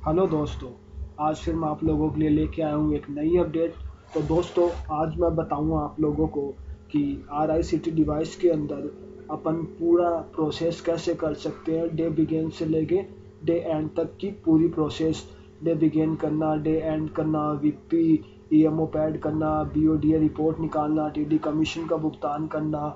Hello दोस्तों, आज फिर मैं आप लोगों के लिए लेके आया हूँ एक नई अपडेट। तो दोस्तों, आज मैं बताऊँगा आप लोगों को कि RICT डिवाइस के अंदर अपन पूरा प्रोसेस कैसे कर सकते हैं। डे बिगेन से लेके डे एंड तक की पूरी प्रोसेस, डे बिगेन करना, डे एंड करना, VP EMO पैड करना, BODA रिपोर्ट निकालना, TD कमीशन का भुगतान करना,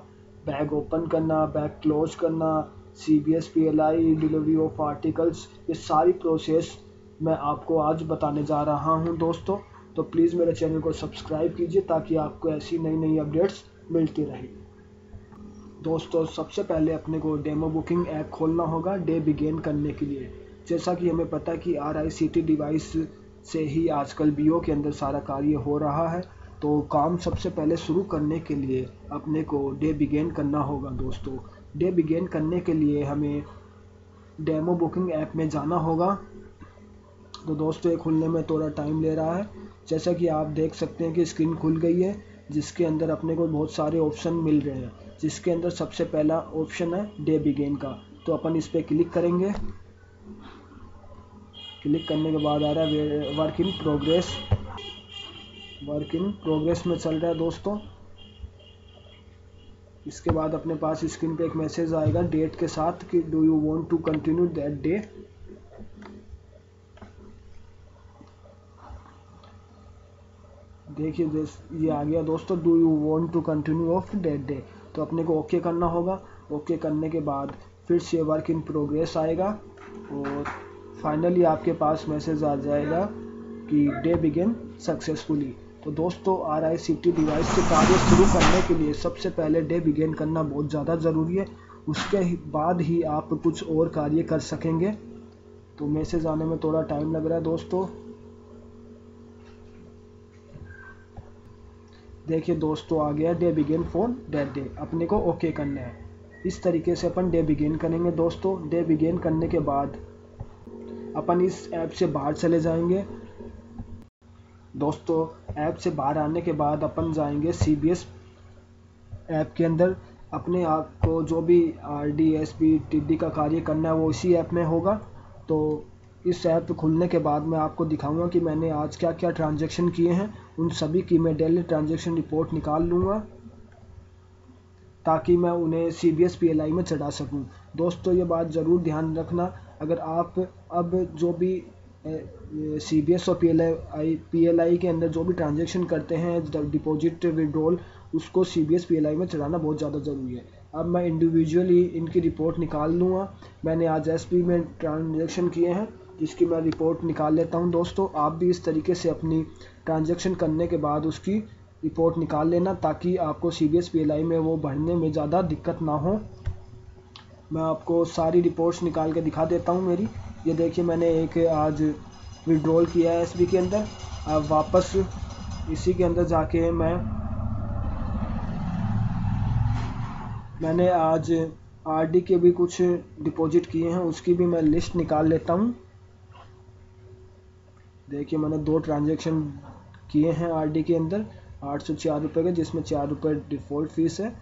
बैग ओपन करना, बैग क्लोज करना, CBS PLI delivery of articles, ये सारी प्रोसेस मैं आपको आज बताने जा रहा हूं दोस्तों। तो प्लीज़ मेरे चैनल को सब्सक्राइब कीजिए ताकि आपको ऐसी नई नई अपडेट्स मिलती रहे। दोस्तों, सबसे पहले अपने को डेमो बुकिंग ऐप खोलना होगा डे बिगेन करने के लिए। जैसा कि हमें पता है कि RICT डिवाइस से ही आजकल BO के अंदर सारा कार्य हो रहा है। तो काम सबसे पहले शुरू करने के लिए अपने को डे बिगेन करना होगा दोस्तों। डे बिगेन करने के लिए हमें डेमो बुकिंग ऐप में जाना होगा। तो दोस्तों, ये खुलने में थोड़ा टाइम ले रहा है। जैसा कि आप देख सकते हैं कि स्क्रीन खुल गई है, जिसके अंदर अपने को बहुत सारे ऑप्शन मिल रहे हैं। जिसके अंदर सबसे पहला ऑप्शन है डे बिगेन का। तो अपन इस पर क्लिक करेंगे। क्लिक करने के बाद आ रहा है work in progress. Work in progress में चल रहा है दोस्तों। इसके बाद अपने पास स्क्रीन पे एक मैसेज आएगा डेट के साथ कि do you want to continue that day. देखिए ये आ गया दोस्तों, do you want to continue of date day. तो अपने को ओके करना होगा। ओके करने के बाद फिर से वर्क इन प्रोग्रेस आएगा और फाइनली आपके पास मैसेज आ जाएगा कि डे बिगिन सक्सेसफुली। तो दोस्तों, RICT डिवाइस से कार्य शुरू करने के लिए सबसे पहले डे बिगिन करना बहुत ज़्यादा ज़रूरी है। उसके बाद ही आप कुछ और कार्य कर सकेंगे। तो मैसेज आने में थोड़ा टाइम लग रहा है दोस्तों। देखिए दोस्तों, आ गया day begin for that day. अपने को ओके करना है। इस तरीके से अपन डे बिगिन करेंगे दोस्तों। डे बिगिन करने के बाद अपन इस ऐप से बाहर चले जाएंगे दोस्तों। ऐप से बाहर आने के बाद अपन जाएंगे CBS ऐप के अंदर। अपने आप को जो भी RD SP TD का कार्य करना है वो इसी ऐप में होगा। तो इस ऐप खुलने के बाद मैं आपको दिखाऊंगा कि मैंने आज क्या क्या ट्रांजैक्शन किए हैं। उन सभी की मैं डेली ट्रांजैक्शन रिपोर्ट निकाल लूँगा ताकि मैं उन्हें CBS PLI में चढ़ा सकूं। दोस्तों, ये बात ज़रूर ध्यान रखना, अगर आप अब जो भी CBS और PLI के अंदर जो भी ट्रांजैक्शन करते हैं, डिपॉजिट विड्रॉल, उसको CBS PLI में चढ़ाना बहुत ज़्यादा ज़रूरी है। अब मैं इंडिविजुअली इनकी रिपोर्ट निकाल लूँगा। मैंने आज SP में ट्रांजैक्शन किए हैं जिसकी मैं रिपोर्ट निकाल लेता हूं दोस्तों। आप भी इस तरीके से अपनी ट्रांजैक्शन करने के बाद उसकी रिपोर्ट निकाल लेना ताकि आपको CBS PLI में वो भरने में ज़्यादा दिक्कत ना हो। मैं आपको सारी रिपोर्ट्स निकाल के दिखा देता हूं मेरी। ये देखिए, मैंने एक आज विड्रॉल किया है SB के अंदर। अब वापस इसी के अंदर जाके मैंने आज RD के भी कुछ डिपॉजिट किए हैं, उसकी भी मैं लिस्ट निकाल लेता हूं। देखिए, मैंने 2 ट्रांजैक्शन किए हैं RD के अंदर 804 रुपये के, जिसमें 4 रुपये डिफ़ॉल्ट फीस है।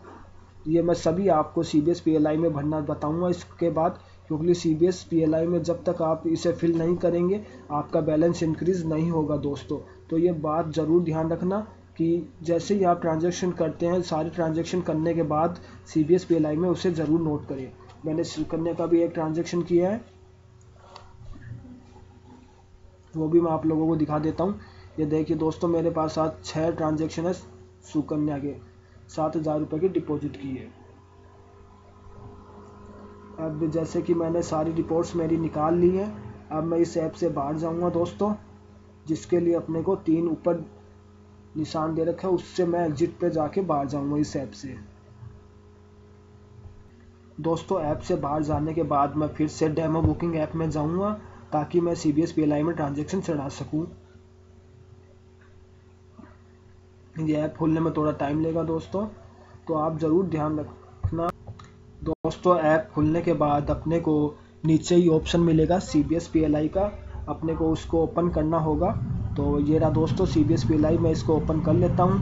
ये मैं सभी आपको CBS PLI में भरना बताऊंगा इसके बाद, क्योंकि CBS PLI में जब तक आप इसे फिल नहीं करेंगे आपका बैलेंस इंक्रीज़ नहीं होगा दोस्तों। तो ये बात ज़रूर ध्यान रखना कि जैसे ही आप ट्रांजैक्शन करते हैं, सारे ट्रांजैक्शन करने के बाद CBS PLI में उसे ज़रूर नोट करें। मैंने सुकन्या का भी एक ट्रांजैक्शन किया है, वो भी मैं आप लोगों को दिखा देता हूँ। ये देखिए दोस्तों, मेरे पास आज 6 ट्रांजैक्शन है सुकन्या के, 7,000 रुपये की डिपॉजिट की है। अब जैसे कि मैंने सारी रिपोर्ट्स मेरी निकाल ली हैं, अब मैं इस ऐप से बाहर जाऊंगा दोस्तों, जिसके लिए अपने को 3 ऊपर निशान दे रखा है, उससे मैं एग्जिट पे जाके बाहर जाऊंगा इस ऐप से। दोस्तों, ऐप से बाहर जाने के बाद मैं फिर से डेमो बुकिंग ऐप में जाऊंगा ताकि मैं CBS PLI में ट्रांजैक्शन चढ़ा सकूं। ये ऐप खोलने में थोड़ा टाइम लेगा दोस्तों, तो आप ज़रूर ध्यान रखना। दोस्तों, ऐप खुलने के बाद अपने को नीचे ही ऑप्शन मिलेगा CBS PLI का, अपने को उसको ओपन करना होगा। तो ये रहा दोस्तों CBS PLI, मैं इसको ओपन कर लेता हूँ।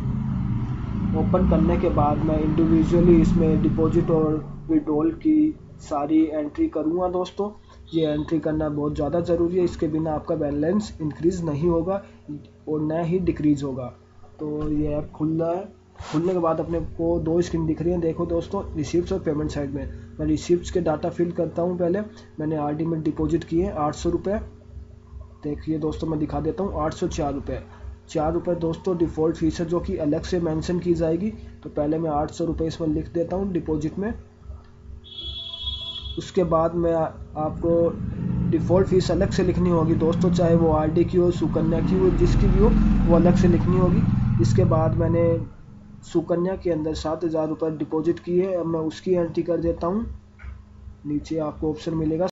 ओपन करने के बाद मैं इंडिविजुअली इसमें डिपॉजिट और विड्रॉल की सारी एंट्री करूँगा दोस्तों। ये एंट्री करना बहुत ज़्यादा ज़रूरी है, इसके बिना आपका बैलेंस इंक्रीज़ नहीं होगा और न ही डिक्रीज़ होगा। तो ये ऐप खुल रहा है, खुलने के बाद अपने को 2 स्क्रीन दिख रही हैं। देखो दोस्तों, रिसिप्ट्स और पेमेंट साइड में मैं रिसिप्ट्स के डाटा फिल करता हूँ। पहले मैंने आरडी में डिपॉजिट किए 800 रुपये। देखिए दोस्तों, मैं दिखा देता हूँ, 804 रुपये। 4 रुपये दोस्तों डिफ़ॉल्ट फीस है जो कि अलग से मेंशन की जाएगी। तो पहले मैं 800 रुपये इसमें लिख देता हूँ डिपॉजिट में। उसके बाद मैं आपको डिफ़ॉल्ट फ़ीस अलग से लिखनी होगी दोस्तों, चाहे वो आरडी की हो, सुकन्या की हो, जिसकी भी हो वो अलग से लिखनी होगी। इसके बाद मैंने सुकन्या के अंदर 7,000 रुपये डिपॉजिट किए। अब मैं उसकी एंट्री कर देता हूँ। नीचे आपको ऑप्शन मिलेगा